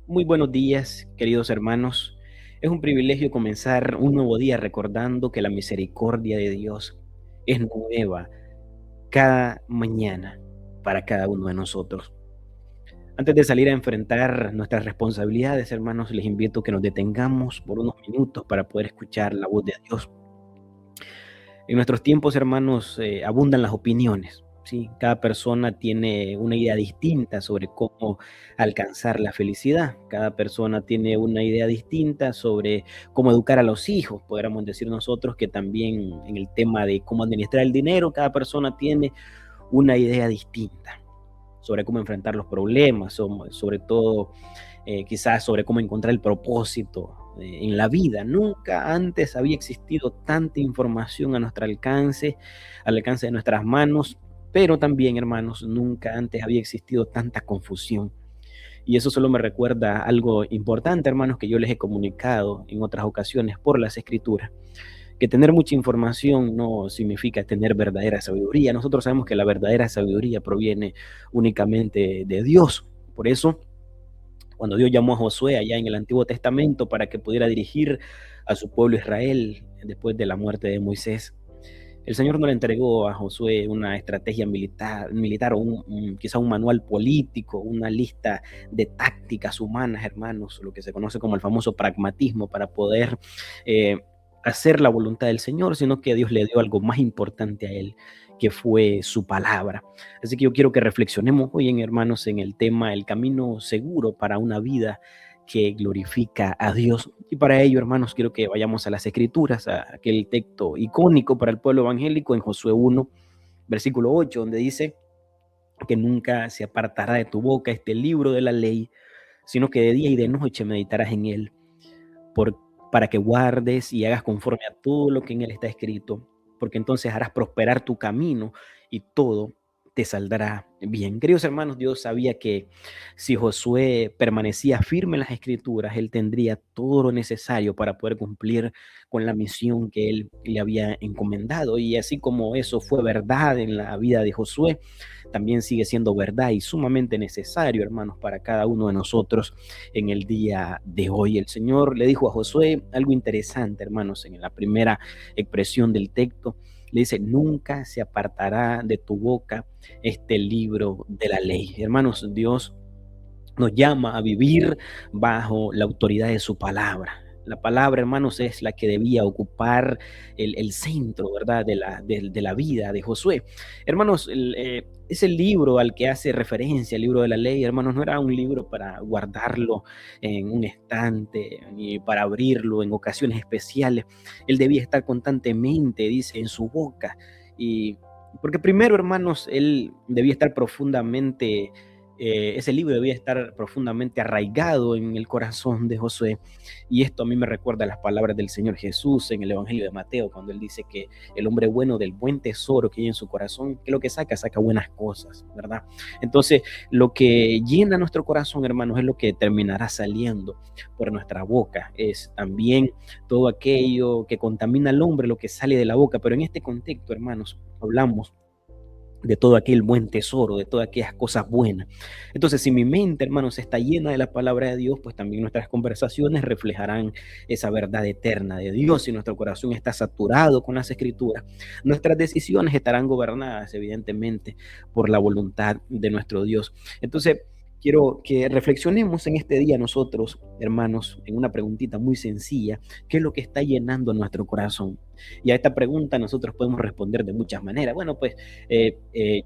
Muy buenos días, queridos hermanos. Es un privilegio comenzar un nuevo día recordando que la misericordia de Dios es nueva cada mañana para cada uno de nosotros. Antes de salir a enfrentar nuestras responsabilidades, hermanos, les invito a que nos detengamos por unos minutos para poder escuchar la voz de Dios. En nuestros tiempos, hermanos, abundan las opiniones, ¿sí? Cada persona tiene una idea distinta sobre cómo alcanzar la felicidad. Cada persona tiene una idea distinta sobre cómo educar a los hijos. Podríamos decir nosotros que también en el tema de cómo administrar el dinero, cada persona tiene una idea distinta sobre cómo enfrentar los problemas, sobre todo quizás sobre cómo encontrar el propósito en la vida. Nunca antes había existido tanta información a nuestro alcance, al alcance de nuestras manos, pero también, hermanos, nunca antes había existido tanta confusión. Y eso solo me recuerda algo importante, hermanos, que yo les he comunicado en otras ocasiones por las escrituras, que tener mucha información no significa tener verdadera sabiduría. Nosotros sabemos que la verdadera sabiduría proviene únicamente de Dios. Por eso, cuando Dios llamó a Josué allá en el Antiguo Testamento para que pudiera dirigir a su pueblo Israel después de la muerte de Moisés, el Señor no le entregó a Josué una estrategia militar o quizá un manual político, una lista de tácticas humanas, hermanos, lo que se conoce como el famoso pragmatismo para poder hacer la voluntad del Señor, sino que Dios le dio algo más importante a él, que fue su palabra. Así que yo quiero que reflexionemos hoy, hermanos, en el tema el camino seguro para una vida que glorifica a Dios. Y para ello, hermanos, quiero que vayamos a las Escrituras, a aquel texto icónico para el pueblo evangélico en Josué 1, versículo 8, donde dice que nunca se apartará de tu boca este libro de la ley, sino que de día y de noche meditarás en él, por, para que guardes y hagas conforme a todo lo que en él está escrito, porque entonces harás prosperar tu camino y todo te saldrá bien. Queridos hermanos, Dios sabía que si Josué permanecía firme en las escrituras, él tendría todo lo necesario para poder cumplir con la misión que él le había encomendado. Y así como eso fue verdad en la vida de Josué, también sigue siendo verdad y sumamente necesario, hermanos, para cada uno de nosotros en el día de hoy. El Señor le dijo a Josué algo interesante, hermanos, en la primera expresión del texto. Le dice, nunca se apartará de tu boca este libro de la ley. Hermanos, Dios nos llama a vivir bajo la autoridad de su palabra. La palabra, hermanos, es la que debía ocupar el centro, ¿verdad?, de la vida de Josué. Hermanos, ese libro al que hace referencia, el libro de la ley, hermanos, no era un libro para guardarlo en un estante ni para abrirlo en ocasiones especiales. Él debía estar constantemente, dice, en su boca. Y porque primero, hermanos, él debía estar profundamente ese libro debía estar profundamente arraigado en el corazón de Josué. Y esto a mí me recuerda las palabras del Señor Jesús en el Evangelio de Mateo, cuando él dice que el hombre bueno del buen tesoro que hay en su corazón, que lo que saca, saca buenas cosas, ¿verdad? Entonces, lo que llena nuestro corazón, hermanos, es lo que terminará saliendo por nuestra boca. Es también todo aquello que contamina al hombre, lo que sale de la boca. Pero en este contexto, hermanos, hablamos de todo aquel buen tesoro, de todas aquellas cosas buenas. Entonces, si mi mente, hermanos, está llena de la palabra de Dios, pues también nuestras conversaciones reflejarán esa verdad eterna de Dios. Si nuestro corazón está saturado con las escrituras, nuestras decisiones estarán gobernadas, evidentemente, por la voluntad de nuestro Dios. Entonces, quiero que reflexionemos en este día nosotros, hermanos, en una preguntita muy sencilla: ¿qué es lo que está llenando nuestro corazón? Y a esta pregunta nosotros podemos responder de muchas maneras. Bueno, pues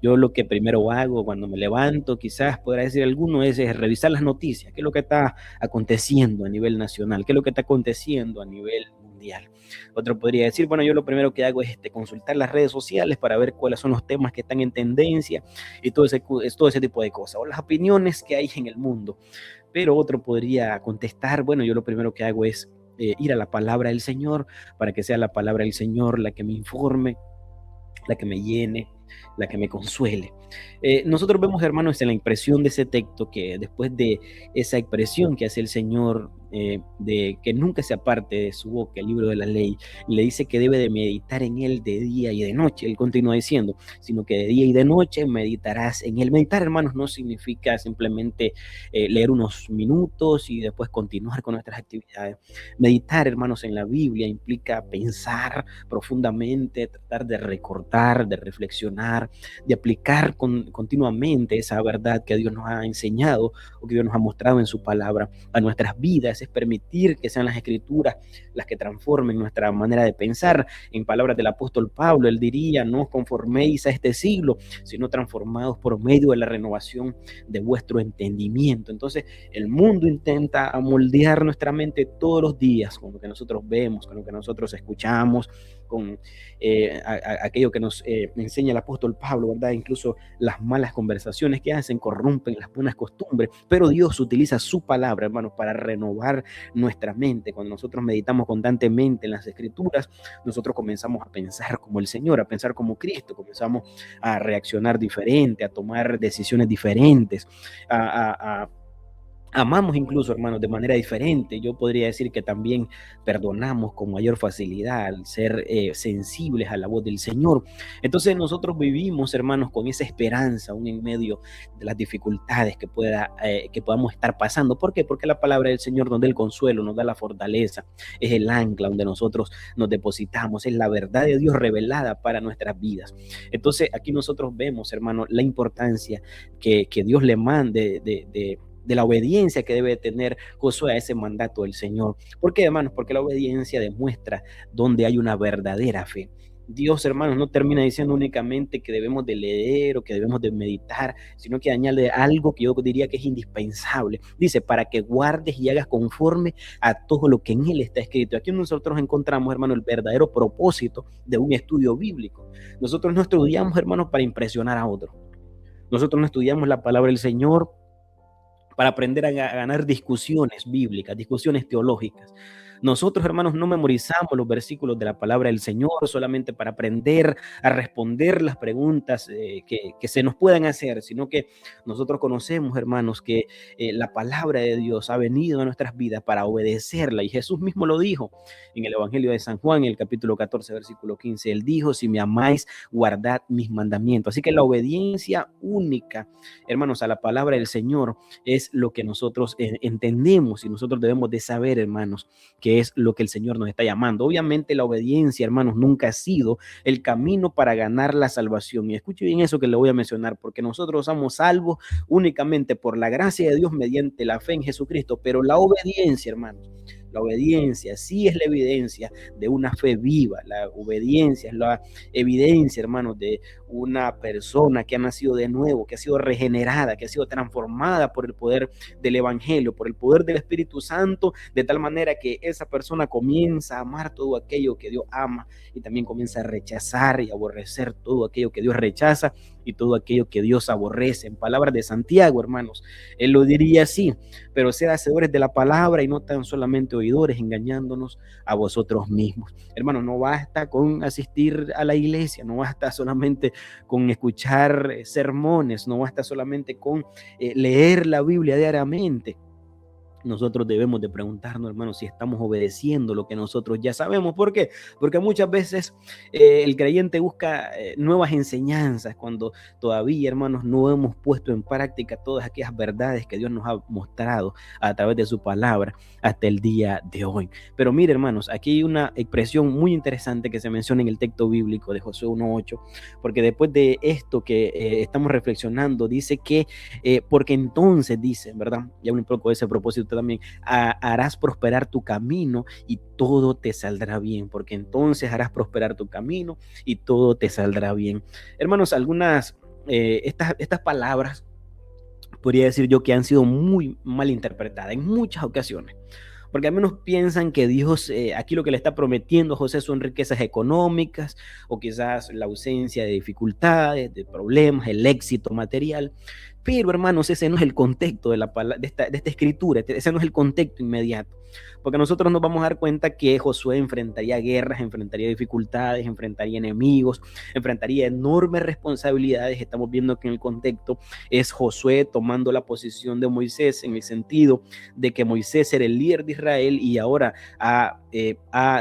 yo lo que primero hago cuando me levanto, quizás podrá decir alguno, es revisar las noticias. ¿Qué es lo que está aconteciendo a nivel nacional? ¿Qué es lo que está aconteciendo a nivel mundial? Otro podría decir, bueno, yo lo primero que hago es consultar las redes sociales para ver cuáles son los temas que están en tendencia y todo ese tipo de cosas, o las opiniones que hay en el mundo. Pero otro podría contestar, bueno, yo lo primero que hago es ir a la palabra del Señor, para que sea la palabra del Señor la que me informe, la que me llene, la que me consuele. Nosotros vemos, hermanos, en la impresión de ese texto, que después de esa expresión que hace el Señor de que nunca se aparte de su boca el libro de la ley. Le dice que debe de meditar en él de día y de noche. Él continúa diciendo, sino que de día y de noche meditarás en él. Meditar, hermanos, no significa simplemente leer unos minutos y después continuar con nuestras actividades. Meditar, hermanos, en la Biblia implica pensar profundamente, tratar de recordar, de reflexionar, de aplicar continuamente esa verdad que Dios nos ha enseñado o que Dios nos ha mostrado en su palabra a nuestras vidas. Es permitir que sean las escrituras las que transformen nuestra manera de pensar. En palabras del apóstol Pablo, él diría, no os conforméis a este siglo, sino transformados por medio de la renovación de vuestro entendimiento. Entonces, el mundo intenta amoldear nuestra mente todos los días con lo que nosotros vemos, con lo que nosotros escuchamos, con aquello que nos enseña el apóstol Pablo, ¿verdad? Incluso las malas conversaciones que hacen corrompen las buenas costumbres, pero Dios utiliza su palabra, hermanos, para renovar nuestra mente. Cuando nosotros meditamos constantemente en las escrituras, nosotros comenzamos a pensar como el Señor, a pensar como Cristo, comenzamos a reaccionar diferente, a tomar decisiones diferentes, amamos incluso, hermanos, de manera diferente. Yo podría decir que también perdonamos con mayor facilidad al ser sensibles a la voz del Señor. Entonces nosotros vivimos, hermanos, con esa esperanza, aún en medio de las dificultades que podamos estar pasando. ¿Por qué? Porque la palabra del Señor nos da el consuelo, nos da la fortaleza, es el ancla donde nosotros nos depositamos, es la verdad de Dios revelada para nuestras vidas. Entonces aquí nosotros vemos, hermanos, la importancia que Dios le mande de la obediencia que debe tener Josué a ese mandato del Señor. ¿Por qué, hermanos? Porque la obediencia demuestra donde hay una verdadera fe. Dios, hermanos, no termina diciendo únicamente que debemos de leer o que debemos de meditar, sino que añade algo que yo diría que es indispensable. Dice, para que guardes y hagas conforme a todo lo que en él está escrito. Aquí nosotros encontramos, hermanos, el verdadero propósito de un estudio bíblico. Nosotros no estudiamos, hermanos, para impresionar a otros. Nosotros no estudiamos la palabra del Señor para aprender a ganar discusiones bíblicas, discusiones teológicas. Nosotros, hermanos, no memorizamos los versículos de la palabra del Señor solamente para aprender a responder las preguntas que se nos puedan hacer, sino que nosotros conocemos, hermanos, que la palabra de Dios ha venido a nuestras vidas para obedecerla. Y Jesús mismo lo dijo en el Evangelio de San Juan, en el capítulo 14, versículo 15. Él dijo, si me amáis, guardad mis mandamientos. Así que la obediencia única, hermanos, a la palabra del Señor es lo que nosotros entendemos y nosotros debemos de saber, hermanos, que es lo que el Señor nos está llamando. Obviamente la obediencia, hermanos, nunca ha sido el camino para ganar la salvación. Y escuche bien eso que le voy a mencionar, porque nosotros somos salvos únicamente por la gracia de Dios mediante la fe en Jesucristo, pero la obediencia, hermanos, la obediencia sí es la evidencia de una fe viva. La obediencia es la evidencia, hermanos, de una persona que ha nacido de nuevo, que ha sido regenerada, que ha sido transformada por el poder del Evangelio, por el poder del Espíritu Santo, de tal manera que esa persona comienza a amar todo aquello que Dios ama y también comienza a rechazar y aborrecer todo aquello que Dios rechaza y todo aquello que Dios aborrece. En palabras de Santiago, hermanos, él lo diría así, pero sed hacedores de la palabra y no tan solamente oidores, engañándonos a vosotros mismos. Hermanos, no basta con asistir a la iglesia, no basta solamente con escuchar sermones, no basta solamente con leer la Biblia diariamente. Nosotros debemos de preguntarnos, hermanos, si estamos obedeciendo lo que nosotros ya sabemos. ¿Por qué? Porque muchas veces el creyente busca nuevas enseñanzas cuando todavía, hermanos, no hemos puesto en práctica todas aquellas verdades que Dios nos ha mostrado a través de su palabra hasta el día de hoy. Pero mire, hermanos, aquí hay una expresión muy interesante que se menciona en el texto bíblico de Josué 1:8, porque después de esto que estamos reflexionando, dice que, porque entonces dice, ¿verdad? Ya un poco ese propósito también, harás prosperar tu camino y todo te saldrá bien, porque entonces harás prosperar tu camino y todo te saldrá bien. Hermanos, algunas, estas palabras, podría decir yo que han sido muy mal interpretadas en muchas ocasiones. Porque al menos piensan que Dios aquí lo que le está prometiendo a José son riquezas económicas o quizás la ausencia de dificultades, de problemas, el éxito material. Pero hermanos, ese no es el contexto de esta escritura, ese no es el contexto inmediato. Porque nosotros nos vamos a dar cuenta que Josué enfrentaría guerras, enfrentaría dificultades, enfrentaría enemigos, enfrentaría enormes responsabilidades. Estamos viendo que en el contexto es Josué tomando la posición de Moisés, en el sentido de que Moisés era el líder de Israel y ahora ha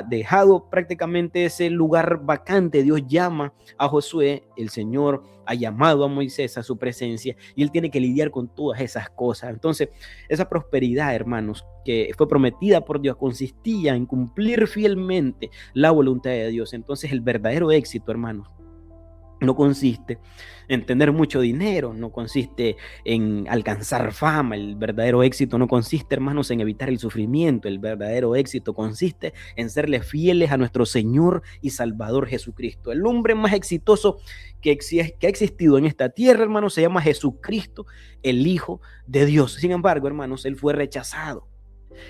dejado prácticamente ese lugar vacante. Dios llama a Josué, el Señor ha llamado a Moisés a su presencia y él tiene que lidiar con todas esas cosas. Entonces, esa prosperidad, hermanos, que fue prometida por Dios, consistía en cumplir fielmente la voluntad de Dios. Entonces, el verdadero éxito, hermanos, no consiste en tener mucho dinero, no consiste en alcanzar fama. El verdadero éxito no consiste, hermanos, en evitar el sufrimiento. El verdadero éxito consiste en serle fieles a nuestro Señor y Salvador Jesucristo. El hombre más exitoso que ha existido en esta tierra, hermanos, se llama Jesucristo, el Hijo de Dios. Sin embargo, hermanos, él fue rechazado.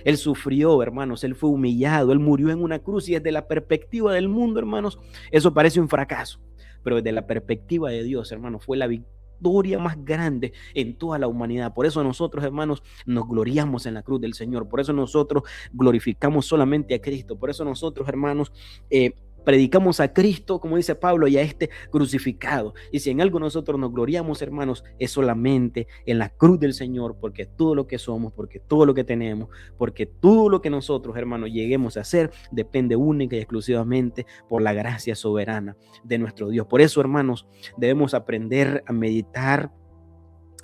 Él sufrió, hermanos, él fue humillado, él murió en una cruz y desde la perspectiva del mundo, hermanos, eso parece un fracaso. Pero desde la perspectiva de Dios, hermanos, fue la victoria más grande en toda la humanidad. Por eso nosotros, hermanos, nos gloriamos en la cruz del Señor. Por eso nosotros glorificamos solamente a Cristo. Por eso nosotros, hermanos, predicamos a Cristo, como dice Pablo, y a este crucificado. Y si en algo nosotros nos gloriamos, hermanos, es solamente en la cruz del Señor, porque todo lo que somos, porque todo lo que tenemos, porque todo lo que nosotros, hermanos, lleguemos a hacer, depende única y exclusivamente por la gracia soberana de nuestro Dios. Por eso, hermanos, debemos aprender a meditar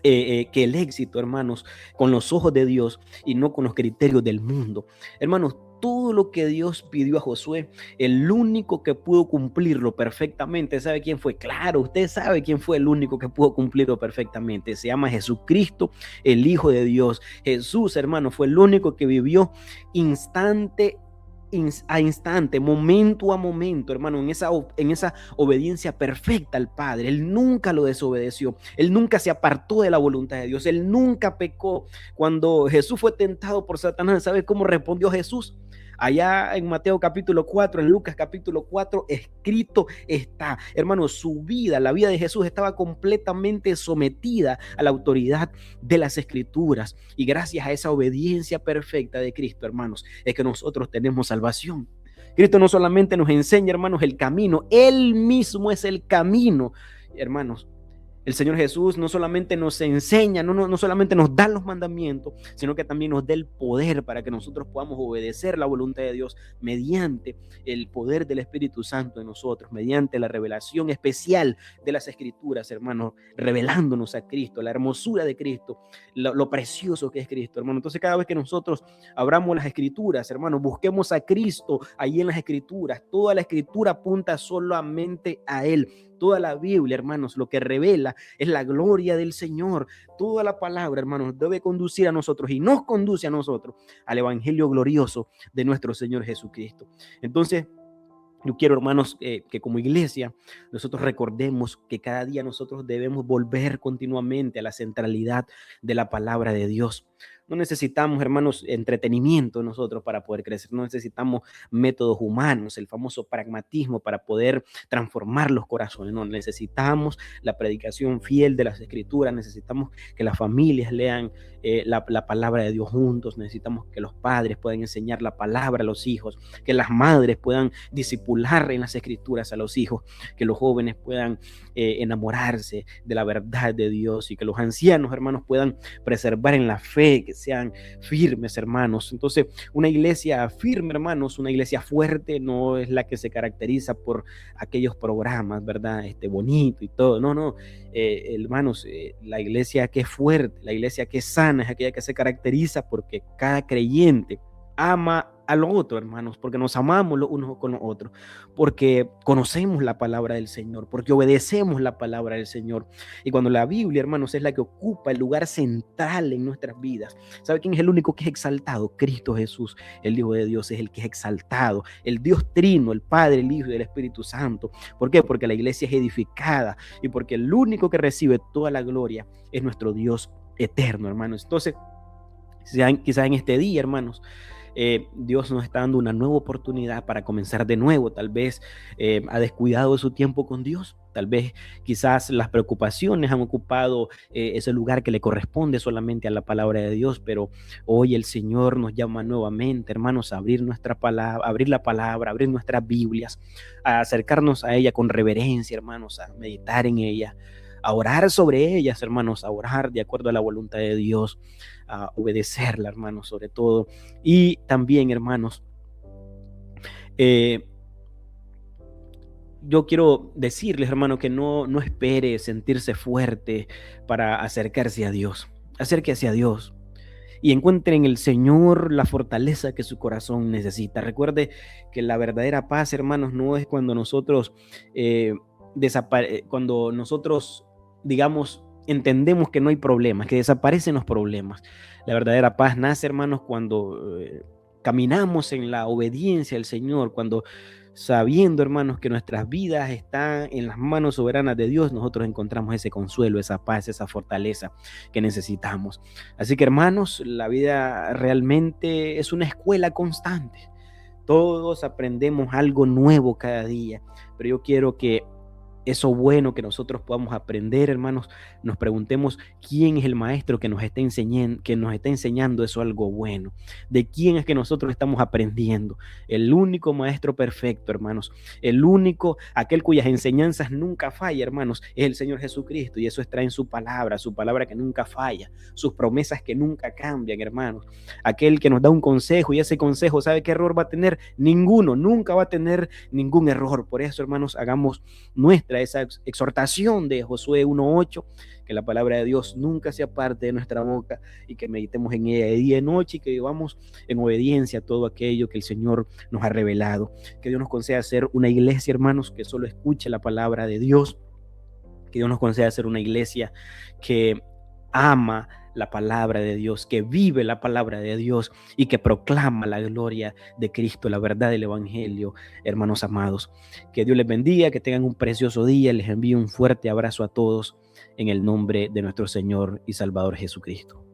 que el éxito, hermanos, con los ojos de Dios y no con los criterios del mundo. Hermanos, todo lo que Dios pidió a Josué, el único que pudo cumplirlo perfectamente, ¿sabe quién fue? Claro, usted sabe quién fue el único que pudo cumplirlo perfectamente. Se llama Jesucristo, el Hijo de Dios. Jesús, hermano, fue el único que vivió instante a instante, momento a momento, hermano, en esa obediencia perfecta al Padre. Él nunca lo desobedeció, él nunca se apartó de la voluntad de Dios, él nunca pecó. Cuando Jesús fue tentado por Satanás, ¿sabe cómo respondió Jesús? Allá en Mateo capítulo 4, en Lucas capítulo 4, escrito está, hermano, su vida, la vida de Jesús estaba completamente sometida a la autoridad de las Escrituras. Y gracias a esa obediencia perfecta de Cristo, hermanos, es que nosotros tenemos salvación. Cristo no solamente nos enseña, hermanos, el camino, Él mismo es el camino, hermanos. El Señor Jesús no solamente nos enseña, no solamente nos da los mandamientos, sino que también nos da el poder para que nosotros podamos obedecer la voluntad de Dios mediante el poder del Espíritu Santo en nosotros, mediante la revelación especial de las Escrituras, hermanos, revelándonos a Cristo, la hermosura de Cristo, lo precioso que es Cristo, hermano. Entonces, cada vez que nosotros abramos las Escrituras, hermanos, busquemos a Cristo ahí en las Escrituras. Toda la Escritura apunta solamente a Él. Toda la Biblia, hermanos, lo que revela es la gloria del Señor. Toda la palabra, hermanos, debe conducir a nosotros y nos conduce a nosotros al evangelio glorioso de nuestro Señor Jesucristo. Entonces, yo quiero, hermanos, que como iglesia nosotros recordemos que cada día nosotros debemos volver continuamente a la centralidad de la palabra de Dios. No necesitamos, hermanos, entretenimiento nosotros para poder crecer. No necesitamos métodos humanos, el famoso pragmatismo para poder transformar los corazones. No, necesitamos la predicación fiel de las Escrituras. Necesitamos que las familias lean la palabra de Dios juntos. Necesitamos que los padres puedan enseñar la palabra a los hijos, que las madres puedan discipular en las Escrituras a los hijos, que los jóvenes puedan enamorarse de la verdad de Dios y que los ancianos, hermanos, puedan preservar en la fe, que sean firmes, hermanos. Entonces, una iglesia firme, hermanos, una iglesia fuerte no es la que se caracteriza por aquellos programas, ¿verdad? Bonito y todo. No, hermanos, la iglesia que es fuerte, la iglesia que es sana, es aquella que se caracteriza porque cada creyente ama al otro, hermanos, porque nos amamos los unos con los otros, porque conocemos la palabra del Señor, porque obedecemos la palabra del Señor. Y cuando la Biblia, hermanos, es la que ocupa el lugar central en nuestras vidas, ¿sabe quién es el único que es exaltado? Cristo Jesús, el Hijo de Dios, es el que es exaltado, el Dios Trino, el Padre, el Hijo y el Espíritu Santo. ¿Por qué? Porque la iglesia es edificada y porque el único que recibe toda la gloria es nuestro Dios eterno, hermanos. Entonces, quizás en este día, hermanos, Dios nos está dando una nueva oportunidad para comenzar de nuevo. Tal vez ha descuidado su tiempo con Dios. Tal vez quizás las preocupaciones han ocupado ese lugar que le corresponde solamente a la palabra de Dios, pero hoy el Señor nos llama nuevamente, hermanos, a abrir nuestra palabra, abrir la palabra, abrir nuestras Biblias, a acercarnos a ella con reverencia, hermanos, a meditar en ella, a orar sobre ellas, hermanos, a orar de acuerdo a la voluntad de Dios, a obedecerla, hermanos, sobre todo. Y también, hermanos, eh, yo quiero decirles, hermano, que no espere sentirse fuerte para acercarse a Dios. Acérquese a Dios y encuentre en el Señor la fortaleza que su corazón necesita. Recuerde que la verdadera paz, hermanos, no es cuando nosotros, cuando nosotros, digamos, entendemos que no hay problemas, que desaparecen los problemas. La verdadera paz nace, hermanos, cuando caminamos en la obediencia al Señor, cuando sabiendo, hermanos, que nuestras vidas están en las manos soberanas de Dios, nosotros encontramos ese consuelo, esa paz, esa fortaleza que necesitamos. Así que, hermanos, la vida realmente es una escuela constante. Todos aprendemos algo nuevo cada día, pero yo quiero que eso bueno que nosotros podamos aprender, hermanos, nos preguntemos quién es el maestro que nos está enseñando eso algo bueno, de quién es que nosotros estamos aprendiendo. El único maestro perfecto, hermanos, el único, aquel cuyas enseñanzas nunca falla, hermanos, es el Señor Jesucristo, y eso está en su palabra que nunca falla, sus promesas que nunca cambian, hermanos. Aquel que nos da un consejo, y ese consejo, ¿sabe qué error va a tener? Ninguno, nunca va a tener ningún error. Por eso, hermanos, hagamos nuestra esa exhortación de Josué 1:8, que la palabra de Dios nunca se aparte de nuestra boca y que meditemos en ella de día y noche y que vivamos en obediencia a todo aquello que el Señor nos ha revelado. Que Dios nos conceda ser una iglesia, hermanos, que solo escuche la palabra de Dios. Que Dios nos conceda ser una iglesia que ama la palabra de Dios, que vive la palabra de Dios y que proclama la gloria de Cristo, la verdad del Evangelio, hermanos amados. Que Dios les bendiga, que tengan un precioso día. Les envío un fuerte abrazo a todos en el nombre de nuestro Señor y Salvador Jesucristo.